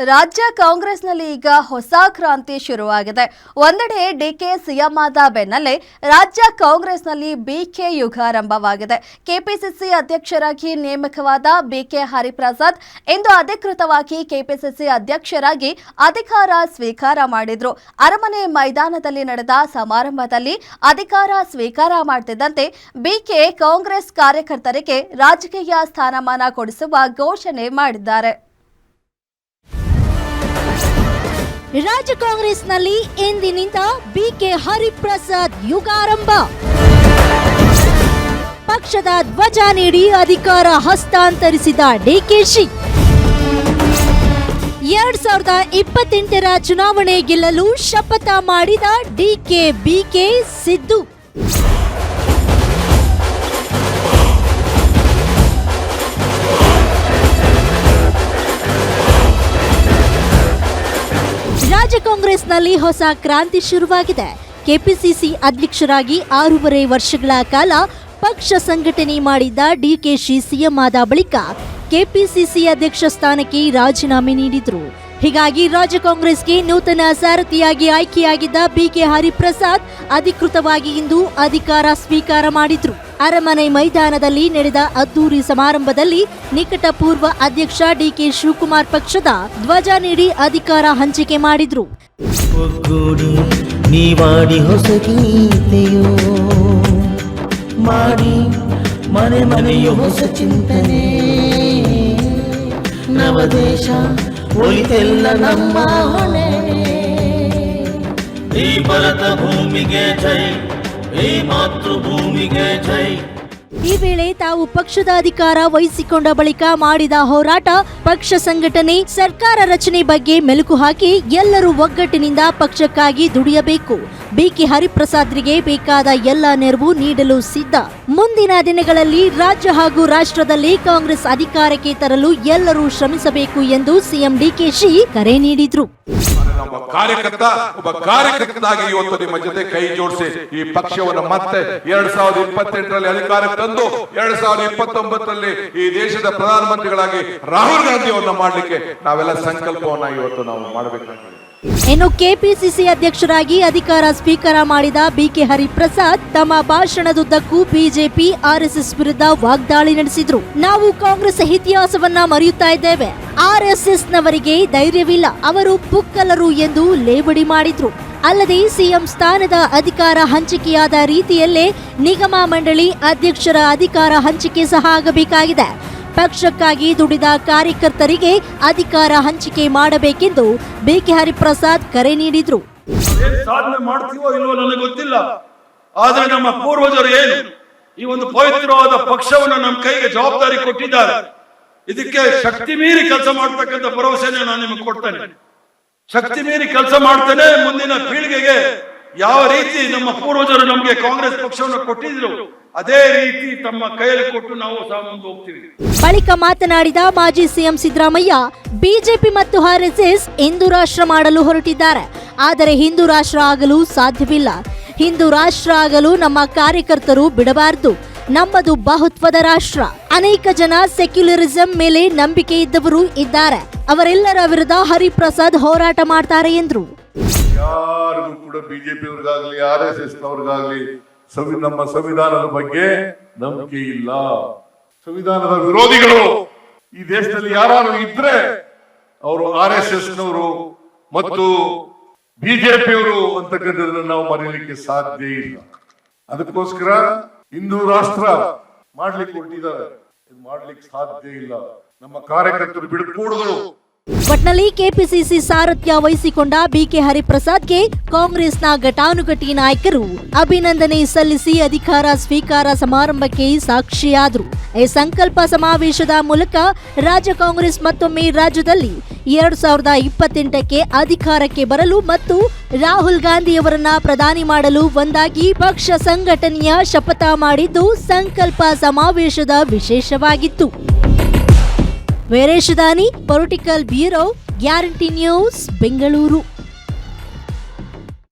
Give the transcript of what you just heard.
ರಾಜ್ಯ ಕಾಂಗ್ರೆಸ್ನಲ್ಲಿ ಈಗ ಹೊಸ ಕ್ರಾಂತಿ ಶುರುವಾಗಿದೆ. ಒಂದೆಡೆ ಡಿಕೆ ಸಿಎಂ ಆದ ಬೆನ್ನಲ್ಲೇ ರಾಜ್ಯ ಕಾಂಗ್ರೆಸ್ನಲ್ಲಿ ಬಿಕೆ ಯುಗಾರಂಭವಾಗಿದೆ. ಕೆಪಿಸಿಸಿ ಅಧ್ಯಕ್ಷರಾಗಿ ನೇಮಕವಾದ ಬಿಕೆ ಹರಿಪ್ರಸಾದ್ ಇಂದು ಅಧಿಕೃತವಾಗಿ ಕೆಪಿಸಿಸಿ ಅಧ್ಯಕ್ಷರಾಗಿ ಅಧಿಕಾರ ಸ್ವೀಕಾರ ಮಾಡಿದ್ರು. ಅರಮನೆ ಮೈದಾನದಲ್ಲಿ ನಡೆದ ಸಮಾರಂಭದಲ್ಲಿ ಅಧಿಕಾರ ಸ್ವೀಕಾರ ಮಾಡುತ್ತಿದ್ದಂತೆ ಬಿಕೆ ಕಾಂಗ್ರೆಸ್ ಕಾರ್ಯಕರ್ತರಿಗೆ ರಾಜಕೀಯ ಸ್ಥಾನಮಾನ ಕೊಡಿಸುವ ಘೋಷಣೆ ಮಾಡಿದ್ದಾರೆ. ರಾಜ್ಯ ಕಾಂಗ್ರೆಸ್ನಲ್ಲಿ ಎಂದಿನಿಂದ ಬಿಕೆ ಹರಿಪ್ರಸಾದ್ ಯುಗಾರಂಭ. ಪಕ್ಷದ ಧ್ವಜ ನೀಡಿ ಅಧಿಕಾರ ಹಸ್ತಾಂತರಿಸಿದ ಡಿಕೆಶಿ. 2028ರ ಚುನಾವಣೆ ಗೆಲ್ಲಲು ಶಪಥ ಮಾಡಿದ ಡಿಕೆ ಬಿಕೆ ಸಿದ್ದು. ರಾಜ್ಯ ಕಾಂಗ್ರೆಸ್ನಲ್ಲಿ ಹೊಸ ಕ್ರಾಂತಿ ಶುರುವಾಗಿದೆ. ಕೆಪಿಸಿಸಿ ಅಧ್ಯಕ್ಷರಾಗಿ 6.5 ವರ್ಷಗಳ ಕಾಲ ಪಕ್ಷ ಸಂಘಟನೆ ಮಾಡಿದ್ದ ಡಿಕೆಶಿ ಸಿಎಂ ಆದ ಬಳಿಕ ಕೆಪಿಸಿಸಿ ಅಧ್ಯಕ್ಷ ಸ್ಥಾನಕ್ಕೆ ರಾಜೀನಾಮೆ ನೀಡಿದ್ರು. ಹೀಗಾಗಿ ರಾಜ್ಯ ಕಾಂಗ್ರೆಸ್ಗೆ ನೂತನ ಸಾರಥಿಯಾಗಿ ಆಯ್ಕೆಯಾಗಿದ್ದ ಬಿಕೆ ಹರಿಪ್ರಸಾದ್ ಅಧಿಕೃತವಾಗಿ ಇಂದು ಅಧಿಕಾರ ಸ್ವೀಕಾರ ಮಾಡಿದ್ರು. ಅರಮನೆ ಮೈದಾನದಲ್ಲಿ ನಡೆದ ಅದ್ದೂರಿ ಸಮಾರಂಭದಲ್ಲಿ ನಿಕಟಪೂರ್ವ ಅಧ್ಯಕ್ಷ ಡಿಕೆ ಶಿವಕುಮಾರ್ ಪಕ್ಷದ ಧ್ವಜ ನೀಡಿ ಅಧಿಕಾರ ಹಂಚಿಕೆ ಮಾಡಿದ್ರು. ನೀವಾಡಿ ಹೊಸ ಗೀತೆಯೋ ಮಾಡಿ ಮನೆ ಮನೆಯು ಹೊಸ ಚಿಂತನೆ ನವದೇಶ ಒಲಿತೆಲ್ಲ ನಮ್ಮ ಹೊಣೆ. ಈ ಭರತ ಭೂಮಿಗೆ ಜೈ, ಈ ಮಾತೃಭೂಮಿಗೆ ಜೈ. ಈ ವೇಳೆ ತಾವು ಪಕ್ಷದ ಅಧಿಕಾರ ವಹಿಸಿಕೊಂಡ ಬಳಿಕ ಮಾಡಿದ ಹೋರಾಟ, ಪಕ್ಷ ಸಂಘಟನೆ, ಸರ್ಕಾರ ರಚನೆ ಬಗ್ಗೆ ಮೆಲುಕು ಹಾಕಿ ಎಲ್ಲರೂ ಒಗ್ಗಟ್ಟಿನಿಂದ ಪಕ್ಷಕ್ಕಾಗಿ ದುಡಿಯಬೇಕು. ಬಿಕೆ ಹರಿಪ್ರಸಾದ್ರಿಗೆ ಬೇಕಾದ ಎಲ್ಲ ನೆರವು ನೀಡಲು ಸಿದ್ಧ. ಮುಂದಿನ ದಿನಗಳಲ್ಲಿ ರಾಜ್ಯ ಹಾಗೂ ರಾಷ್ಟ್ರದಲ್ಲಿ ಕಾಂಗ್ರೆಸ್ ಅಧಿಕಾರಕ್ಕೆ ತರಲು ಎಲ್ಲರೂ ಶ್ರಮಿಸಬೇಕು ಎಂದು ಸಿಎಂ ಡಿಕೆಶಿ ಕರೆ ನೀಡಿದ್ರು. ಒಬ್ಬ ಕಾರ್ಯಕರ್ತನಾಗಿ ಇವತ್ತು ನಿಮ್ಮ ಜೊತೆ ಕೈ ಜೋಡಿಸಿ ಈ ಪಕ್ಷವನ್ನು ಮತ್ತೆ 2028ರಲ್ಲಿ ಅಧಿಕಾರಕ್ಕೆ ತಂದು 2029ರಲ್ಲಿ ಈ ದೇಶದ ಪ್ರಧಾನಮಂತ್ರಿಗಳಾಗಿ ರಾಹುಲ್ ಗಾಂಧಿ ಅವರನ್ನ ಮಾಡಲಿಕ್ಕೆ ನಾವೆಲ್ಲ ಸಂಕಲ್ಪವನ್ನ ಇವತ್ತು ನಾವು ಮಾಡಬೇಕಾಗಿದೆ. ಇನ್ನು ಕೆಪಿಸಿಸಿ ಅಧ್ಯಕ್ಷರಾಗಿ ಅಧಿಕಾರ ಸ್ವೀಕಾರ ಮಾಡಿದ ಬಿಕೆ ಹರಿಪ್ರಸಾದ್ ತಮ್ಮ ಭಾಷಣದುದ್ದಕ್ಕೂ ಬಿಜೆಪಿ ಆರ್ಎಸ್ಎಸ್ ವಿರುದ್ಧ ವಾಗ್ದಾಳಿ ನಡೆಸಿದ್ರು. ನಾವು ಕಾಂಗ್ರೆಸ್ ಇತಿಹಾಸವನ್ನ ಮರೆಯುತ್ತಾ ಇದ್ದೇವೆ. ಆರ್ಎಸ್ಎಸ್ ನವರಿಗೆ ಧೈರ್ಯವಿಲ್ಲ, ಅವರು ಪುಕ್ಕಲರು ಎಂದು ಲೇವಡಿ ಮಾಡಿದ್ರು. ಅಲ್ಲದೆ ಸಿಎಂ ಸ್ಥಾನದ ಅಧಿಕಾರ ಹಂಚಿಕೆಯಾದ ರೀತಿಯಲ್ಲೇ ನಿಗಮ ಮಂಡಳಿ ಅಧ್ಯಕ್ಷರ ಅಧಿಕಾರ ಹಂಚಿಕೆ ಸಹ ಆಗಬೇಕಾಗಿದೆ. ಪಕ್ಷಕ್ಕಾಗಿ ದುಡಿದ ಕಾರ್ಯಕರ್ತರಿಗೆ ಅಧಿಕಾರ ಹಂಚಿಕೆ ಮಾಡಬೇಕೆಂದು ಬಿಕೆ ಹರಿಪ್ರಸಾದ್ ಕರೆ ನೀಡಿದ್ರು. ಸಾಧನೆ ಮಾಡ್ತೀವೋ ಇಲ್ವೋ ನನಗೆ ಗೊತ್ತಿಲ್ಲ, ಆದ್ರೆ ನಮ್ಮ ಪೂರ್ವಜರು ಏನು ಈ ಒಂದು ಪವಿತ್ರವಾದ ಪಕ್ಷವನ್ನು ನಮ್ಮ ಕೈಗೆ ಜವಾಬ್ದಾರಿ ಕೊಟ್ಟಿದ್ದಾರೆ. ಇದಕ್ಕೆ ಶಕ್ತಿ ಮೀರಿ ಕೆಲಸ ಮಾಡ್ತಕ್ಕಂಥ ಭರವಸೆನ ನಾನು ನಿಮಗೆ ಕೊಡ್ತೇನೆ. ಶಕ್ತಿ ಮೀರಿ ಕೆಲಸ ಮಾಡ್ತೇನೆ. ಮುಂದಿನ ಪೀಳಿಗೆಗೆ ಯಾವ ರೀತಿ ನಮ್ಮ ಪೂರ್ವಜರು ನಮಗೆ ಕಾಂಗ್ರೆಸ್ ಪಕ್ಷವನ್ನು ಕೊಟ್ಟಿದ್ರು ಅದೇ ರೀತಿ ತಮ್ಮ ಕೈಯಲ್ಲಿ ಕೊಟ್ಟು ನಾವು ಸಹ ಮುಂದೆ ಹೋಗ್ತೀವಿ. ಬಳಿಕ ಮಾತನಾಡಿದ ಮಾಜಿ ಸಿಎಂ ಸಿದ್ದರಾಮಯ್ಯ, ಬಿಜೆಪಿ ಮತ್ತು ಆರ್ಎಸ್ಎಸ್ ಹಿಂದೂ ರಾಷ್ಟ್ರ ಮಾಡಲು ಹೊರಟಿದ್ದಾರೆ. ಆದರೆ ಹಿಂದೂ ರಾಷ್ಟ್ರ ಆಗಲು ಸಾಧ್ಯವಿಲ್ಲ. ಹಿಂದೂ ರಾಷ್ಟ್ರ ಆಗಲು ನಮ್ಮ ಕಾರ್ಯಕರ್ತರು ಬಿಡಬಾರದು. ನಮ್ಮದು ಬಹುತ್ವದ ರಾಷ್ಟ್ರ. ಅನೇಕ ಜನ ಸೆಕ್ಯುಲರಿಸಂ ಮೇಲೆ ನಂಬಿಕೆ ಇದ್ದವರು ಇದ್ದಾರೆ. ಅವರೆಲ್ಲರ ವಿರುದ್ಧ ಹರಿಪ್ರಸಾದ್ ಹೋರಾಟ ಮಾಡ್ತಾರೆ ಎಂದ್ರು. ಯಾರಿಗೂ ಕೂಡ ಬಿಜೆಪಿ ಅವ್ರಿಗಾಗ್ಲಿ ಆರ್ಎಸ್ಎಸ್ ನವ್ರಿಗಾಗ್ಲಿ ನಮ್ಮ ಸಂವಿಧಾನದ ಬಗ್ಗೆ ನಂಬಿಕೆ ಇಲ್ಲ. ಸಂವಿಧಾನದ ವಿರೋಧಿಗಳು ಈ ದೇಶದಲ್ಲಿ ಯಾರು ಇದ್ರೆ ಅವರು RSS ನವರು ಮತ್ತು ಬಿಜೆಪಿಯವರು ಅಂತಕ್ಕಂಥದ್ದನ್ನು ನಾವು ಮರೆಯಲಿಕ್ಕೆ ಸಾಧ್ಯ ಇಲ್ಲ. ಅದಕ್ಕೋಸ್ಕರ ಹಿಂದೂ ರಾಷ್ಟ್ರ ಮಾಡ್ಲಿಕ್ಕೆ ಹೊರಟಿದ್ದಾರೆ. ಇದು ಮಾಡ್ಲಿಕ್ಕೆ ಸಾಧ್ಯ ಇಲ್ಲ. ನಮ್ಮ ಕಾರ್ಯಕರ್ತರು ಬಿಡಕೂಡದು. ಒಟ್ನಲ್ಲಿ ಕೆಪಿಸಿಸಿ ಸಾರಥ್ಯ ವಹಿಸಿಕೊಂಡ ಬಿಕೆ ಹರಿಪ್ರಸಾದ್ಗೆ ಕಾಂಗ್ರೆಸ್ನ ಘಟಾನುಘಟಿ ನಾಯಕರು ಅಭಿನಂದನೆ ಸಲ್ಲಿಸಿ ಅಧಿಕಾರ ಸ್ವೀಕಾರ ಸಮಾರಂಭಕ್ಕೆ ಸಾಕ್ಷಿಯಾದರು. ಈ ಸಂಕಲ್ಪ ಸಮಾವೇಶದ ಮೂಲಕ ರಾಜ್ಯ ಕಾಂಗ್ರೆಸ್ ಮತ್ತೊಮ್ಮೆ ರಾಜ್ಯದಲ್ಲಿ 2028ಕ್ಕೆ ಅಧಿಕಾರಕ್ಕೆ ಬರಲು ಮತ್ತು ರಾಹುಲ್ ಗಾಂಧಿಯವರನ್ನ ಪ್ರಧಾನಿ ಮಾಡಲು ಒಂದಾಗಿ ಪಕ್ಷ ಸಂಘಟನೆಯ ಶಪಥ ಮಾಡಿದ್ದು ಸಂಕಲ್ಪ ಸಮಾವೇಶದ ವಿಶೇಷವಾಗಿತ್ತು. ವೀರೇಶ್ ದಾನಿ, political bureau, guarantee news, Bengaluru.